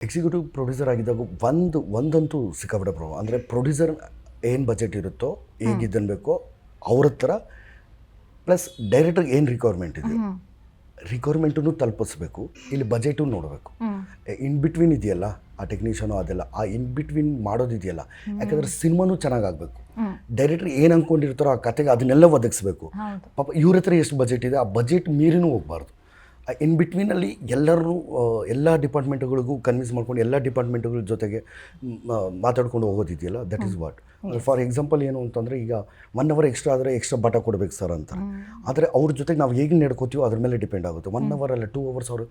Executive producer ಆಗಿದ್ದಾಗ ಒಂದಂತೂ ಸಿಕ್ಕಾಪಟ್ಟೆ ಪ್ರಾಬ್ಲಮ್. ಅಂದರೆ ಪ್ರೊಡ್ಯೂಸರ್ ಏನು ಬಜೆಟ್ ಇರುತ್ತೋ ಹೇಗಿದ್ದನ್ನು ಬೇಕೋ ಅವ್ರ ಹತ್ರ, ಪ್ಲಸ್ ಡೈರೆಕ್ಟರ್ಗೆ ಏನು ರಿಕ್ವೈರ್ಮೆಂಟ್ ಇದೆ ರಿಕ್ವೈರ್ಮೆಂಟನ್ನು ತಲುಪಿಸ್ಬೇಕು, ಇಲ್ಲಿ ಬಜೆಟು ನೋಡಬೇಕು. ಇನ್ ಬಿಟ್ವೀನ್ ಇದೆಯಲ್ಲ ಆ ಟೆಕ್ನಿಷಿಯನು ಅದೆಲ್ಲ, ಆ ಇನ್ ಬಿಟ್ವೀನ್ ಮಾಡೋದಿದೆಯಲ್ಲ, ಯಾಕಂದರೆ ಸಿನಿಮಾನೂ ಚೆನ್ನಾಗಾಗಬೇಕು. ಡೈರೆಕ್ಟರ್ ಏನು ಅಂದ್ಕೊಂಡಿರ್ತಾರೋ ಆ ಕತೆಗೆ ಅದನ್ನೆಲ್ಲ ಒದಗಿಸ್ಬೇಕು. ಪಾಪ ಇವ್ರ ಹತ್ರ ಎಷ್ಟು ಬಜೆಟ್ ಇದೆ ಆ ಬಜೆಟ್ ಮೀರಿನೂ ಹೋಗಬಾರ್ದು. ಇನ್ ಬಿಟ್ವೀನಲ್ಲಿ ಎಲ್ಲರೂ ಎಲ್ಲ ಡಿಪಾರ್ಟ್ಮೆಂಟ್ಗಳಿಗೂ ಕನ್ವಿನ್ಸ್ ಮಾಡ್ಕೊಂಡು ಎಲ್ಲ ಡಿಪಾರ್ಟ್ಮೆಂಟ್ಗಳ ಜೊತೆಗೆ ಮಾತಾಡ್ಕೊಂಡು ಹೋಗೋದಿದೆಯಲ್ಲ, that is what. For example ಏನು ಅಂತಂದರೆ, ಈಗ 1 hour ಎಕ್ಸ್ಟ್ರಾ ಆದರೆ ಎಕ್ಸ್ಟ್ರಾ ಬಾಟ ಕೊಡಬೇಕು ಸರ್ ಅಂತಾರೆ. ಆದರೆ ಅವ್ರ ಜೊತೆಗೆ ನಾವು ಹೇಗೆ ನಡ್ಕೋತೀವೋ ಅದ್ರ ಮೇಲೆ ಡಿಪೆಂಡ್ ಆಗುತ್ತೆ. 1 hour ಅಲ್ಲ 2 hours ಅವರು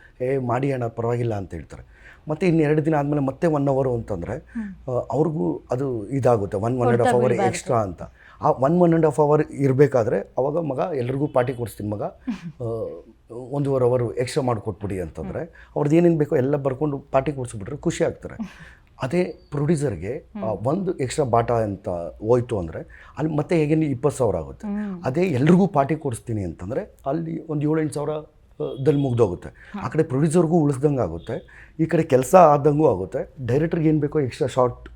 ಮಾಡಿ ಅಣ್ಣ ಪರವಾಗಿಲ್ಲ ಅಂತ ಹೇಳ್ತಾರೆ. ಮತ್ತು ಇನ್ನು 2 ದಿನ ಆದಮೇಲೆ ಮತ್ತೆ 1 hour ಅಂತಂದರೆ ಅವ್ರಿಗೂ ಅದು ಇದಾಗುತ್ತೆ, 1.5 hour ಎಕ್ಸ್ಟ್ರಾ ಅಂತ. ಆ 1.5 hour ಇರಬೇಕಾದ್ರೆ ಅವಾಗ ಮಗ ಎಲ್ರಿಗೂ ಪಾರ್ಟಿ ಕೊಡಿಸ್ತೀನಿ ಮಗ, 1.5 hour ಎಕ್ಸ್ಟ್ರಾ ಮಾಡಿಕೊಟ್ಬಿಡಿ ಅಂತಂದರೆ ಅವ್ರದ್ದು ಏನೇನು ಬೇಕೋ ಎಲ್ಲ ಬರ್ಕೊಂಡು ಪಾರ್ಟಿ ಕೊಡಿಸ್ಬಿಟ್ರೆ ಖುಷಿ ಆಗ್ತಾರೆ. ಅದೇ ಪ್ರೊಡ್ಯೂಸರ್ಗೆ ಒಂದು ಎಕ್ಸ್ಟ್ರಾ ಬಾಟ ಅಂತ ಹೋಯ್ತು ಅಂದರೆ ಅಲ್ಲಿ ಮತ್ತೆ ಹೇಗೆ 20,000 ಆಗುತ್ತೆ. ಅದೇ ಎಲ್ರಿಗೂ ಪಾರ್ಟಿ ಕೊಡಿಸ್ತೀನಿ ಅಂತಂದರೆ ಅಲ್ಲಿ ಒಂದು 7-8 ಸಾವಿರದಲ್ಲಿ ಮುಗ್ದೋಗುತ್ತೆ. ಆ ಕಡೆ ಪ್ರೊಡ್ಯೂಸರ್ಗೂ ಉಳಿಸ್ದಂಗೆ ಆಗುತ್ತೆ, ಈ ಕಡೆ ಕೆಲಸ ಆದಂಗೂ ಆಗುತ್ತೆ. ಡೈರೆಕ್ಟರ್ಗೆ ಏನು ಬೇಕೋ ಎಕ್ಸ್ಟ್ರಾ ಶಾರ್ಟ್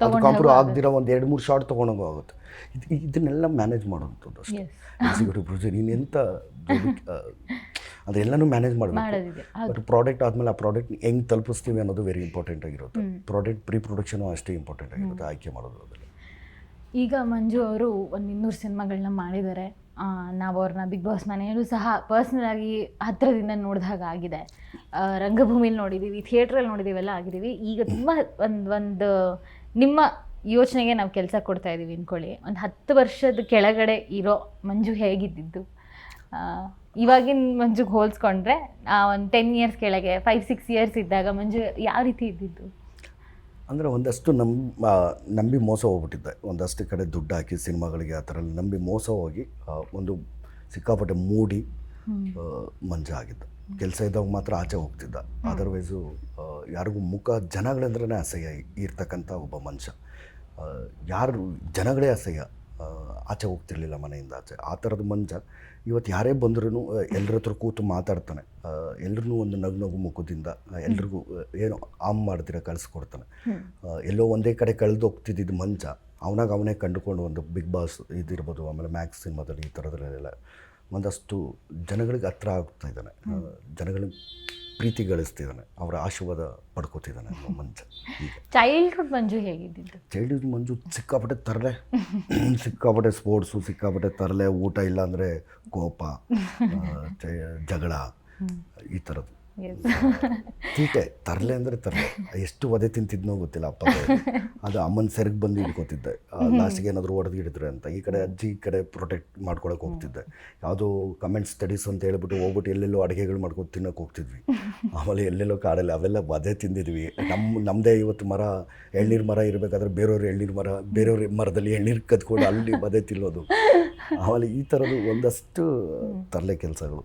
ಅದು ಕಾಂಪ್ರೋ ಆಗದಿರೋ ಒಂದು 2-3 ಶಾರ್ಟ್ ತೊಗೊಂಡೋಗೋ ಆಗುತ್ತೆ. ಇದನ್ನೆಲ್ಲ ಮ್ಯಾನೇಜ್ ಮಾಡೋವಂಥದ್ದು ಅಷ್ಟೇ ಎಕ್ಸಿಕ್ಯೂಟಿವ್ ಪ್ರೊಡ್ಯೂಸರ್. ಇನ್ನೆಂಥ ಅದೆಲ್ಲನೂ ಮ್ಯಾನೇಜ್ ಮಾಡಬೇಕು. ಬಟ್ ಪ್ರಾಡಕ್ಟ್ ಆದಮೇಲೆ ಆ ಪ್ರಾಡಕ್ಟ್ ಹೆಂಗೆ ತಲುಪಿಸ್ತೀವಿ ಅನ್ನೋದು ವೆರಿ ಇಂಪಾರ್ಟೆಂಟ್ ಆಗಿರುತ್ತೆ. ಪ್ರಾಡಕ್ಟ್ ಪ್ರೀ ಪ್ರೊಡಕ್ಷನು ಅಷ್ಟೇ ಇಂಪಾರ್ಟೆಂಟ್ ಆಗಿರುತ್ತೆ, ಆಯ್ಕೆ ಮಾಡೋದು. ಅದರಲ್ಲಿ ಈಗ ಮಂಜು ಅವರು ಒಂದು 200 ಸಿನಿಮಾಗಳನ್ನ ಮಾಡಿದ್ದಾರೆ. ನಾವು ಅವ್ರನ್ನ ಬಿಗ್ ಬಾಸ್ ಮನೆಯಲ್ಲೂ ಸಹ ಪರ್ಸ್ನಲ್ ಆಗಿ ಹತ್ತಿರದಿಂದ ನೋಡಿದಾಗ ಆಗಿದೆ. ರಂಗಭೂಮಿಲಿ ನೋಡಿದ್ದೀವಿ, ಥಿಯೇಟ್ರಲ್ಲಿ ನೋಡಿದ್ದೀವೆಲ್ಲ ಆಗಿದ್ದೀವಿ. ಈಗ ತುಂಬ ಒಂದು ನಿಮ್ಮ ಯೋಚನೆಗೆ ನಾವು ಕೆಲಸ ಕೊಡ್ತಾ ಇದ್ದೀವಿ ಅಂದ್ಕೊಳ್ಳಿ. ಒಂದು 10 ವರ್ಷದ ಕೆಳಗಡೆ ಇರೋ ಮಂಜು ಹೇಗಿದ್ದಿದ್ದು, ಇವಾಗಿನ ಮಂಜುಗೆ ಹೋಲಿಸ್ಕೊಂಡ್ರೆ ಒಂದು 10 years ಕೆಳಗೆ 5-6 years ಇದ್ದಾಗ ಮಂಜು ಯಾವ ರೀತಿ ಇದ್ದಿದ್ದು? ಅಂದರೆ ಒಂದಷ್ಟು ನಂಬಿ ಮೋಸ ಹೋಗ್ಬಿಟ್ಟಿದ್ದೆ. ಒಂದಷ್ಟು ಕಡೆ ದುಡ್ಡು ಹಾಕಿ ಸಿನಿಮಾಗಳಿಗೆ ಆ ಥರ ನಂಬಿ ಮೋಸ ಹೋಗಿ ಒಂದು ಸಿಕ್ಕಾಪಟ್ಟೆ ಮೂಡಿ ಮಂಜ ಆಗಿದ್ದ. ಕೆಲಸ ಇದ್ದಾಗ ಮಾತ್ರ ಆಚೆ ಹೋಗ್ತಿದ್ದ. ಅದರ್ವೈಸು ಯಾರಿಗೂ ಜನಗಳಂದ್ರೇ ಅಸಹ್ಯ ಇರ್ತಕ್ಕಂಥ ಒಬ್ಬ ಮನುಷ್ಯ. ಯಾರು ಜನಗಳೇ ಅಸಹ್ಯ, ಆಚೆ ಹೋಗ್ತಿರ್ಲಿಲ್ಲ ಮನೆಯಿಂದ ಆಚೆ. ಆ ಥರದ ಮಂಜ ಇವತ್ತು ಯಾರೇ ಬಂದ್ರೂ ಎಲ್ಲರ ಹತ್ರ ಕೂತು ಮಾತಾಡ್ತಾನೆ, ಎಲ್ರೂ ಒಂದು ನಗು ಮುಖದಿಂದ ಎಲ್ರಿಗೂ ಏನೋ ಮಾಡ್ದಿರ ಕಳಿಸ್ಕೊಡ್ತಾನೆ. ಎಲ್ಲೋ ಒಂದೇ ಕಡೆ ಕಳೆದು ಹೋಗ್ತಿದ್ದಿದ್ದು ಮಂಜ ಅವನೇ ಕಂಡುಕೊಂಡು ಒಂದು ಬಿಗ್ ಬಾಸ್ ಇದಿರ್ಬೋದು, ಆಮೇಲೆ ಮ್ಯಾಕ್ಸ್ ಸಿನಿಮಾದಲ್ಲಿ ಈ ಥರದಲ್ಲೆಲ್ಲ ಒಂದಷ್ಟು ಜನಗಳಿಗೆ ಹತ್ರ ಆಗ್ತಾ ಇದ್ದಾನೆ, ಜನಗಳಿಗೆ ಪ್ರೀತಿ ಗಳಿಸ್ತಿದ್ದಾನೆ, ಅವರ ಆಶೀರ್ವಾದ ಪಡ್ಕೋತಿದ್ದಾನೆ ಮಂಜ. ಈಗ ಚೈಲ್ಡ್ಹುಡ್ ಮಂಜು ಹೇಗಿದ್ದಿದ್ದು? ಚೈಲ್ಡ್ಹುಡ್ ಮಂಜು ಸಿಕ್ಕಾಪಟ್ಟೆ ತರಲೆ, ಸಿಕ್ಕಾಪಟ್ಟೆ ಸ್ಪೋರ್ಟ್ಸು, ಸಿಕ್ಕಾಪಟ್ಟೆ ತರಲೆ, ಊಟ ಇಲ್ಲ ಅಂದರೆ ಕೋಪ, ಜಗಳ, ಈ ಥರದ್ದು ತೀಟೆ. ತರಲೆ ಅಂದರೆ ತರಲೆ. ಎಷ್ಟು ಒದೆ ತಿಂತಿದ್ನೋ ಗೊತ್ತಿಲ್ಲ ಅಪ್ಪ. ಅದು ಅಮ್ಮನ ಸೆರಗ್ ಬಂದು ಹಿಡ್ಕೊತಿದ್ದೆ, ಲಾಸ್ಟಿಗೆ ಏನಾದರೂ ಹೊಡೆದು ಹಿಡಿದ್ರೆ ಅಂತ. ಈ ಕಡೆ ಅಜ್ಜಿ ಈ ಕಡೆ ಪ್ರೊಟೆಕ್ಟ್ ಮಾಡ್ಕೊಳಕ್ಕೆ ಹೋಗ್ತಿದ್ದೆ. ಯಾವುದೋ ಕಮೆಂಟ್ ಸ್ಟಡೀಸ್ ಅಂತ ಹೇಳ್ಬಿಟ್ಟು ಹೋಗ್ಬಿಟ್ಟು ಎಲ್ಲೆಲ್ಲೋ ಅಡುಗೆಗಳು ಮಾಡ್ಕೊಂಡು ತಿನ್ನೋಕೆ ಹೋಗ್ತಿದ್ವಿ. ಆಮೇಲೆ ಎಲ್ಲೆಲ್ಲೋ ಕಾಡಲ್ಲಿ ಅವೆಲ್ಲ ಒದೆ ತಿಂದಿದ್ವಿ. ನಮ್ಮದೇ ಇವತ್ತು ಮರ, ಎಳ್ನೀರು ಮರ ಇರಬೇಕಾದ್ರೆ ಬೇರೆಯವ್ರ ಮರದಲ್ಲಿ ಎಳ್ನೀರು ಕದ್ಕೊಂಡು ಅಲ್ಲಿ ಒದೆ ತಿನ್ನೋದು. ಆಮೇಲೆ ಈ ಥರದ್ದು ಒಂದಷ್ಟು ತರಲೆ ಕೆಲಸಗಳು.